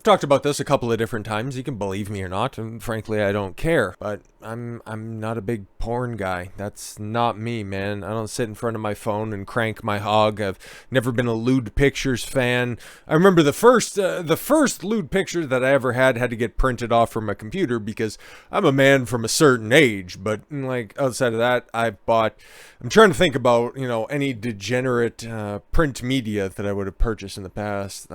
I've talked about this a couple of different times. You can believe me or not, and frankly, I don't care. But I'm not a big porn guy. That's not me, man. I don't sit in front of my phone and crank my hog. I've never been a lewd pictures fan. I remember the first lewd picture that I ever had to get printed off from my computer because I'm a man from a certain age. But like outside of that, I'm trying to think about any degenerate print media that I would have purchased in the past.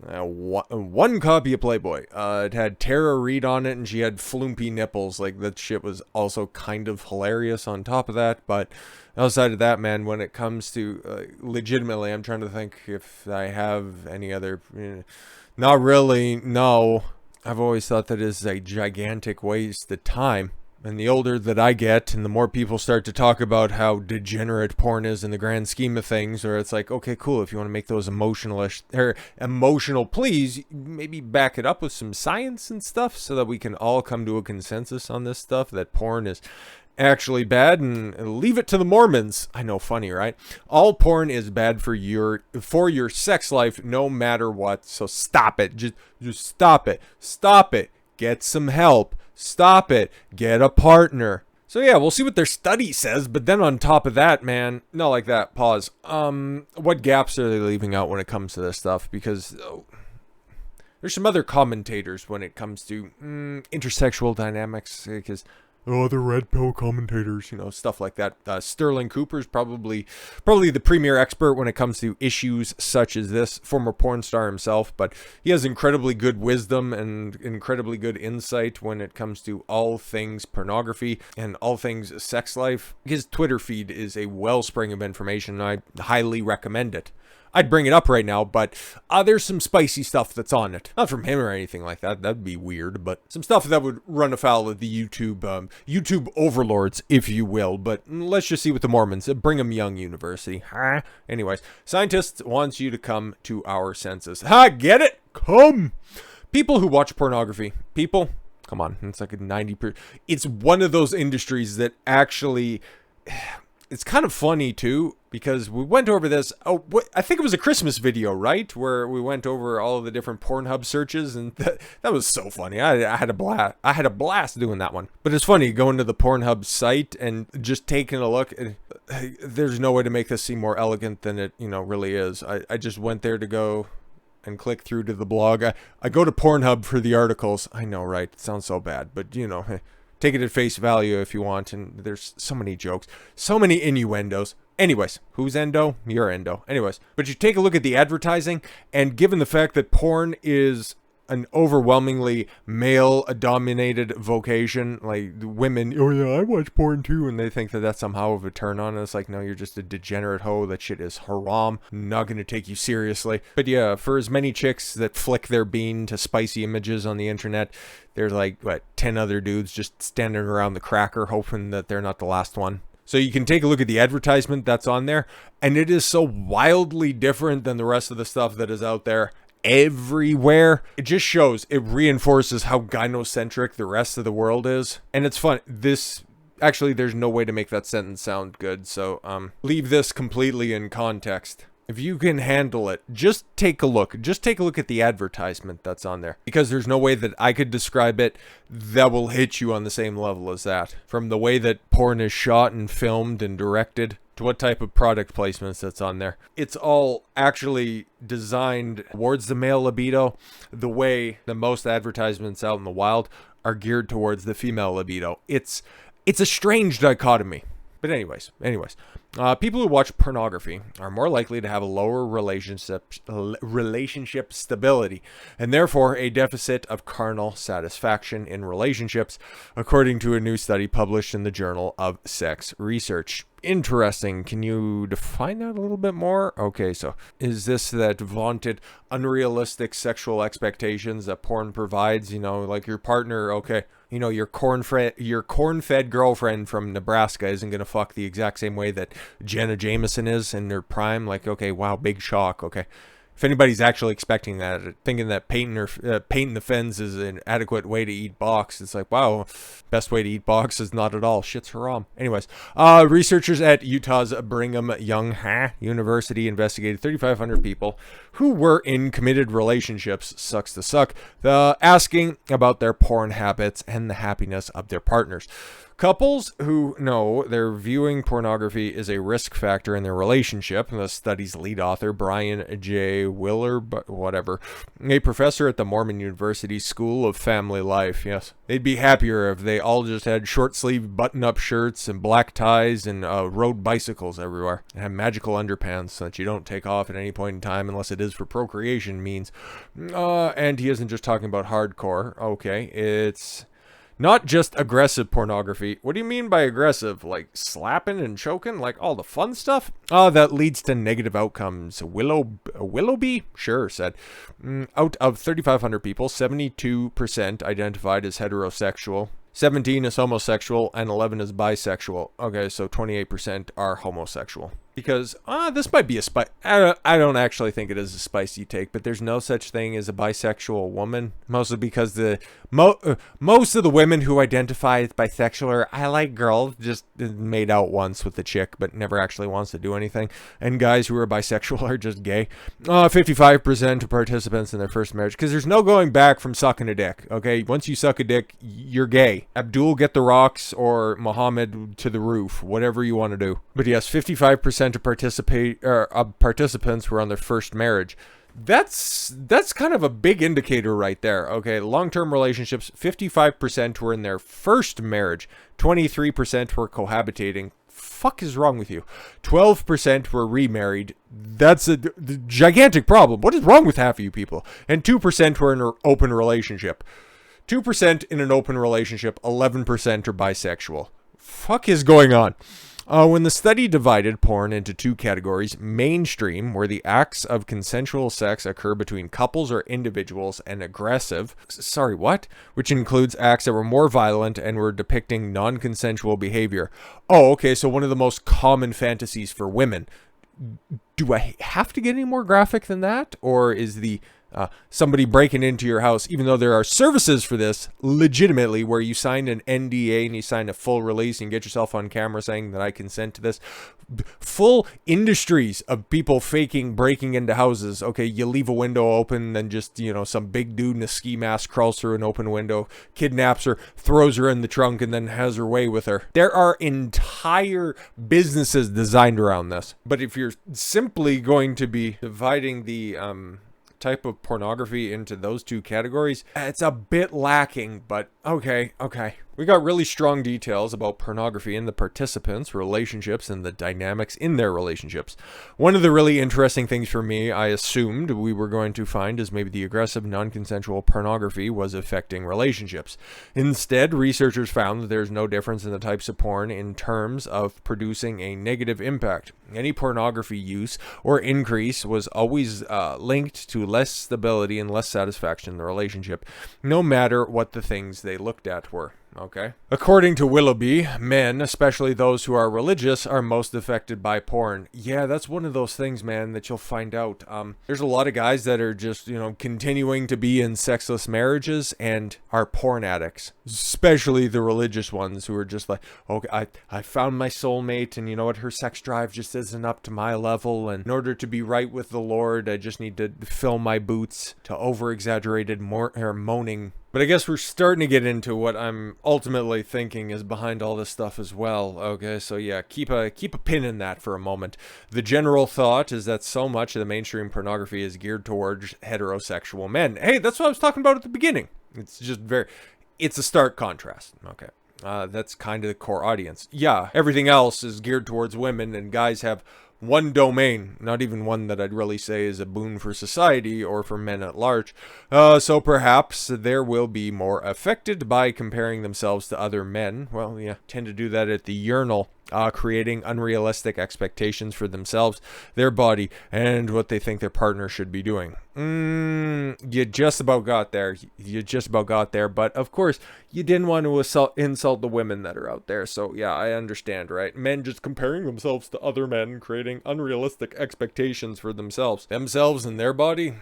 One copy of Playboy. It had Tara Reid on it, and she had flumpy nipples. Like, that shit was also kind of hilarious on top of that. But outside of that, man, when it comes to legitimately, I'm trying to think if I have any other. Not really. No, I've always thought that is a gigantic waste of time. And the older that I get, and the more people start to talk about how degenerate porn is in the grand scheme of things, or it's like, okay, cool, if you want to make those emotional pleas, maybe back it up with some science and stuff so that we can all come to a consensus on this stuff, that porn is actually bad, and leave it to the Mormons. I know, funny, right? All porn is bad for your sex life, no matter what. So stop it. Just stop it. Stop it. Get some help. Stop it. Get a partner. So yeah, we'll see what their study says, but then on top of that, man, not like that, pause. What gaps are they leaving out when it comes to this stuff? Because there's some other commentators when it comes to intersexual dynamics, because the red pill commentators, stuff like that. Sterling Cooper's probably the premier expert when it comes to issues such as this, former porn star himself, but he has incredibly good wisdom and incredibly good insight when it comes to all things pornography and all things sex life. His Twitter feed is a wellspring of information, and I highly recommend it. I'd bring it up right now, but there's some spicy stuff that's on it. Not from him or anything like that. That'd be weird, but some stuff that would run afoul of the YouTube overlords, if you will. But let's just see what the Mormons, Brigham Young University. Anyways, scientists wants you to come to our senses. Get it? Come. People who watch pornography. Come on. It's like a 90%. It's one of those industries that actually... It's kind of funny, too, because we went over this. I think it was a Christmas video, right? Where we went over all of the different Pornhub searches, and that was so funny. I had a blast. I had a blast doing that one. But it's funny going to the Pornhub site and just taking a look. There's no way to make this seem more elegant than it, really is. I just went there to go and click through to the blog. I go to Pornhub for the articles. I know, right? It sounds so bad, but take it at face value if you want, and there's so many jokes, so many innuendos. Anyways, who's endo? You're endo. Anyways, but you take a look at the advertising, and given the fact that porn is an overwhelmingly male-dominated vocation, like women, oh yeah, I watch porn too, and they think that that's somehow of a turn on, and it's like, no, you're just a degenerate hoe. That shit is haram. Not gonna take you seriously. But yeah, for as many chicks that flick their bean to spicy images on the internet, there's like, 10 other dudes just standing around the cracker hoping that they're not the last one. So you can take a look at the advertisement that's on there, and it is so wildly different than the rest of the stuff that is out there everywhere. It just shows, it reinforces how gynocentric the rest of the world is. And it's fun. Actually, there's no way to make that sentence sound good, so leave this completely in context. If you can handle it, just take a look. Just take a look at the advertisement that's on there. Because there's no way that I could describe it that will hit you on the same level as that. From the way that porn is shot and filmed and directed, to what type of product placements that's on there. It's all actually designed towards the male libido, the way that most advertisements out in the wild are geared towards the female libido. It's a strange dichotomy. But anyways, people who watch pornography are more likely to have a lower relationship stability, and therefore a deficit of carnal satisfaction in relationships, according to a new study published in the Journal of Sex Research. Interesting. Can you define that a little bit more? Okay, so is this that vaunted unrealistic sexual expectations that porn provides? Like your partner, okay, your corn-fed girlfriend from Nebraska isn't going to fuck the exact same way that Jenna Jameson is in her prime. Like, okay, wow, big shock, okay. If anybody's actually expecting that, thinking that painting the fence is an adequate way to eat box, it's like, wow, best way to eat box is not at all. Shit's haram. Anyways, researchers at Utah's Brigham Young University investigated 3,500 people who were in committed relationships, sucks to suck, asking about their porn habits and the happiness of their partners. Couples who know their viewing pornography is a risk factor in their relationship, the study's lead author, Brian J. Willer, a professor at the Mormon University School of Family Life, yes. They'd be happier if they all just had short-sleeve button-up shirts and black ties and rode bicycles everywhere. And had magical underpants that you don't take off at any point in time unless it is for procreation means. And he isn't just talking about hardcore. Okay, it's not just aggressive pornography. What do you mean by aggressive? Like slapping and choking? Like all the fun stuff? That leads to negative outcomes. Willoughby? Sure, said. Out of 3,500 people, 72% identified as heterosexual. 17 is homosexual, and 11 is bisexual. Okay, so 28% are homosexual. Because, this might be a I don't actually think it is a spicy take, but there's no such thing as a bisexual woman. Mostly because most of the women who identify as bisexual are, I like girls, just made out once with the chick, but never actually wants to do anything. And guys who are bisexual are just gay. 55% of participants in their first marriage, because there's no going back from sucking a dick, okay? Once you suck a dick, you're gay. Abdul, get the rocks, or Muhammad to the roof, whatever you want to do. But yes, 55% of participants were on their first marriage. That's kind of a big indicator right there. Okay, long-term relationships, 55% were in their first marriage, 23% were cohabitating. Fuck is wrong with you? 12% were remarried. That's a gigantic problem. What is wrong with half of you people? And 2% were in an open relationship. 2% in an open relationship, 11% are bisexual. Fuck is going on? When the study divided porn into two categories, mainstream, where the acts of consensual sex occur between couples or individuals, and aggressive, which includes acts that were more violent and were depicting non-consensual behavior. Oh, okay, so one of the most common fantasies for women. Do I have to get any more graphic than that? Or is the somebody breaking into your house, even though there are services for this, legitimately, where you sign an NDA and you sign a full release and get yourself on camera saying that I consent to this. Full industries of people faking breaking into houses. Okay, you leave a window open, then just, some big dude in a ski mask crawls through an open window, kidnaps her, throws her in the trunk, and then has her way with her. There are entire businesses designed around this. But if you're simply going to be dividing the type of pornography into those two categories, it's a bit lacking, but okay. We got really strong details about pornography and the participants' relationships and the dynamics in their relationships. One of the really interesting things for me, I assumed we were going to find, is maybe the aggressive non-consensual pornography was affecting relationships. Instead, researchers found that there's no difference in the types of porn in terms of producing a negative impact. Any pornography use or increase was always linked to less stability and less satisfaction in the relationship, no matter what the things they looked at were. Okay. According to Willoughby, men, especially those who are religious, are most affected by porn. Yeah, that's one of those things, man, that you'll find out. There's a lot of guys that are just, continuing to be in sexless marriages and are porn addicts. Especially the religious ones who are just like, okay, I found my soulmate, and you know what, her sex drive just isn't up to my level, and in order to be right with the Lord, I just need to fill my boots to over-exaggerated moaning. But I guess we're starting to get into what I'm ultimately thinking is behind all this stuff as well. Okay, so yeah, keep a pin in that for a moment. The general thought is that so much of the mainstream pornography is geared towards heterosexual men. Hey, that's what I was talking about at the beginning. It's just it's a stark contrast. Okay. That's kind of the core audience. Yeah, everything else is geared towards women, and guys have one domain, not even one that I'd really say is a boon for society or for men at large. So perhaps there will be more affected by comparing themselves to other men. Well, yeah, tend to do that at the urinal, creating unrealistic expectations for themselves, their body, and what they think their partner should be doing. You just about got there. But of course, you didn't want to insult the women that are out there. So yeah, I understand, right? Men just comparing themselves to other men, creating unrealistic expectations for themselves and their body.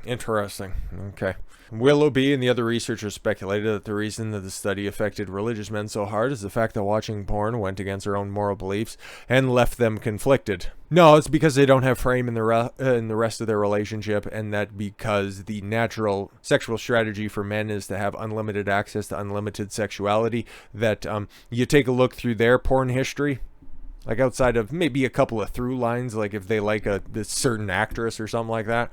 Interesting. Okay. Willoughby and the other researchers speculated that the reason that the study affected religious men so hard is the fact that watching porn went against their own own moral beliefs and left them conflicted. No, it's because they don't have frame in the rest of their relationship, and that because the natural sexual strategy for men is to have unlimited access to unlimited sexuality, that you take a look through their porn history, like outside of maybe a couple of through lines, like if they like this certain actress or something like that,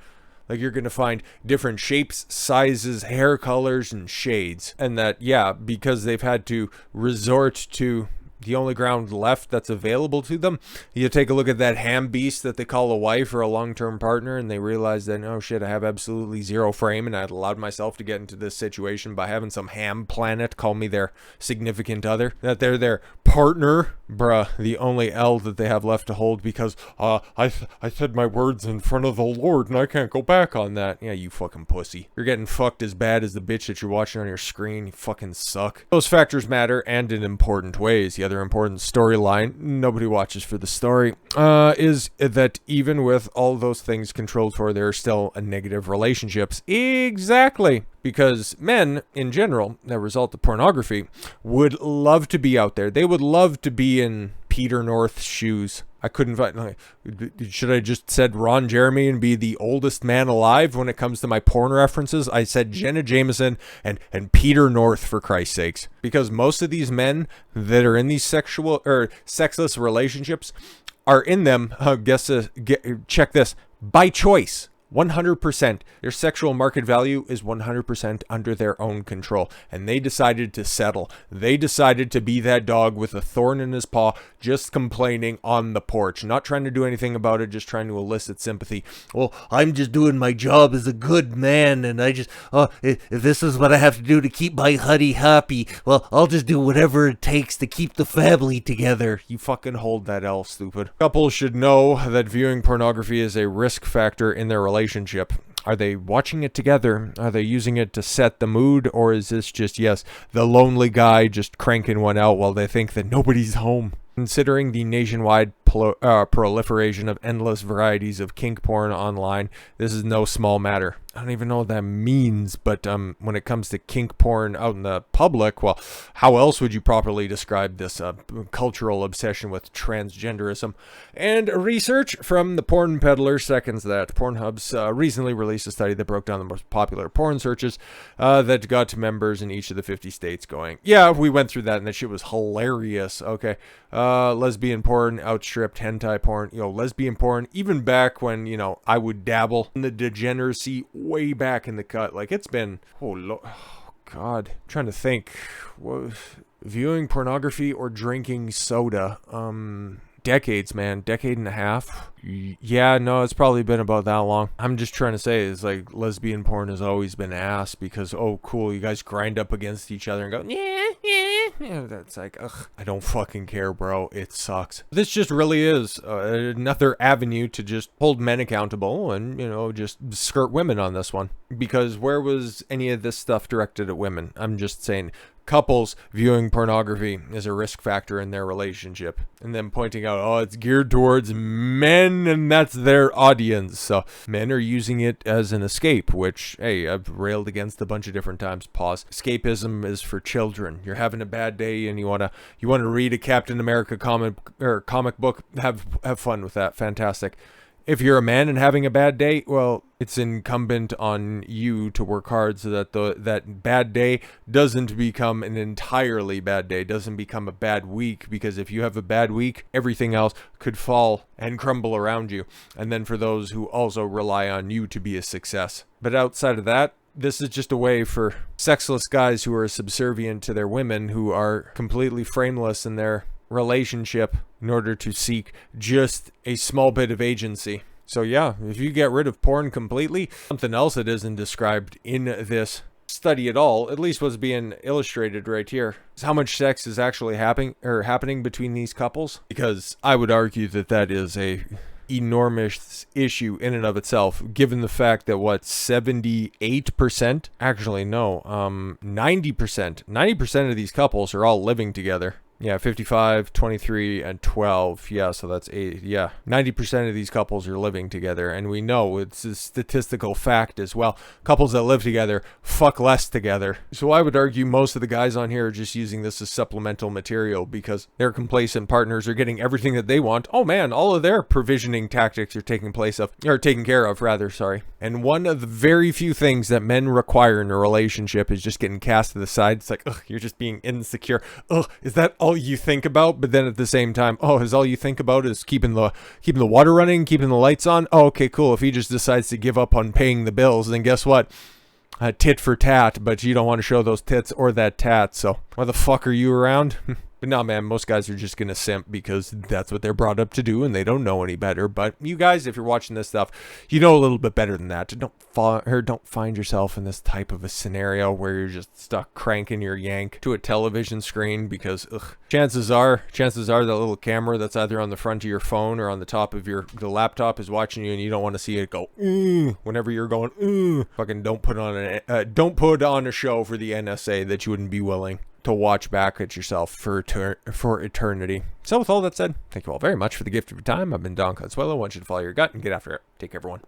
like you're going to find different shapes, sizes, hair colors, and shades. And that, yeah, because they've had to resort to the only ground left that's available to them, you take a look at that ham beast that they call a wife or a long-term partner, and they realize that, oh shit, I have absolutely zero frame, and I'd allowed myself to get into this situation by having some ham planet call me their significant other, that they're their partner, bruh, the only L that they have left to hold, because I said my words in front of the Lord and I can't go back on that. Yeah, you fucking pussy. You're getting fucked as bad as the bitch that you're watching on your screen. You fucking suck. Those factors matter, and in important ways. The other important storyline, nobody watches for the story, is that even with all those things controlled for, there are still negative relationships. Exactly. Because men, in general, that result of pornography, would love to be out there. They would love to be in Peter North's shoes. I couldn't find... Should I just said Ron Jeremy and be the oldest man alive when it comes to my porn references? I said Jenna Jameson and Peter North, for Christ's sakes. Because most of these men that are in these sexual or sexless relationships are in them, check this, by choice. 100%. Their sexual market value is 100% under their own control. And they decided to settle. They decided to be that dog with a thorn in his paw, just complaining on the porch. Not trying to do anything about it, just trying to elicit sympathy. Well, I'm just doing my job as a good man, and I just, if this is what I have to do to keep my honey happy, well, I'll just do whatever it takes to keep the family together. You fucking hold that L, stupid. Couples should know that viewing pornography is a risk factor in their relationship. Are they watching it together? Are they using it to set the mood? Or is this just, yes, the lonely guy just cranking one out while they think that nobody's home? Considering the nationwide proliferation of endless varieties of kink porn online, this is no small matter. I don't even know what that means, but when it comes to kink porn out in the public, well, how else would you properly describe this cultural obsession with transgenderism? And research from the Porn Peddler seconds that. Pornhub's recently released a study that broke down the most popular porn searches that got members in each of the 50 states going, yeah, we went through that and that shit was hilarious. Okay, lesbian porn outstripped hentai porn. Lesbian porn, even back when, I would dabble in the degeneracy way back in the cut. Like, it's been, oh God, I'm trying to think. Viewing pornography or drinking soda, decades, man. Decade and a half. Yeah, no, it's probably been about that long. I'm just trying to say, is like, lesbian porn has always been ass because, oh, cool, you guys grind up against each other and go, yeah, that's like, ugh, I don't fucking care, bro. It sucks. This just really is another avenue to just hold men accountable and, just skirt women on this one. Because where was any of this stuff directed at women? I'm just saying, couples viewing pornography is a risk factor in their relationship, and then pointing out, oh, it's geared towards men and that's their audience. So men are using it as an escape, which, hey, I've railed against a bunch of different times. Pause. Escapism is for children. You're having a bad day and you want to read a Captain America comic book, have fun with that. Fantastic. If you're a man and having a bad day, well, it's incumbent on you to work hard so that that bad day doesn't become an entirely bad day, doesn't become a bad week, because if you have a bad week, everything else could fall and crumble around you. And then for those who also rely on you to be a success. But outside of that, this is just a way for sexless guys who are subservient to their women, who are completely frameless in their relationship, in order to seek just a small bit of agency. So yeah, if you get rid of porn completely, something else that isn't described in this study at all, at least what's being illustrated right here, is how much sex is actually happening between these couples. Because I would argue that that is a enormous issue in and of itself, given the fact that 78%, actually no, 90% of these couples are all living together. Yeah, 55, 23, and 12. Yeah, so that's 8. Yeah, 90% of these couples are living together. And we know it's a statistical fact as well. Couples that live together fuck less together. So I would argue most of the guys on here are just using this as supplemental material because their complacent partners are getting everything that they want. Oh man, all of their provisioning tactics are taken care of, rather, sorry. And one of the very few things that men require in a relationship is just getting cast to the side. It's like, ugh, you're just being insecure. Ugh, is that all you think about? But then at the same time, oh, is all you think about is keeping the water running, keeping the lights on? Oh, okay, cool. If he just decides to give up on paying the bills, then guess what? Tit for tat, but you don't want to show those tits or that tat, so why the fuck are you around? But no, man, most guys are just gonna simp because that's what they're brought up to do and they don't know any better. But you guys, if you're watching this stuff, you know a little bit better than that. Don't find yourself in this type of a scenario where you're just stuck cranking your yank to a television screen because chances are that little camera that's either on the front of your phone or on the top of the laptop is watching you and you don't want to see it go whenever you're going fucking don't put on a show for the NSA that you wouldn't be willing to watch back at yourself for eternity. So with all that said, thank you all very much for the gift of your time. I've been Don Consuelo. I want you to follow your gut and get after it. Take care, everyone.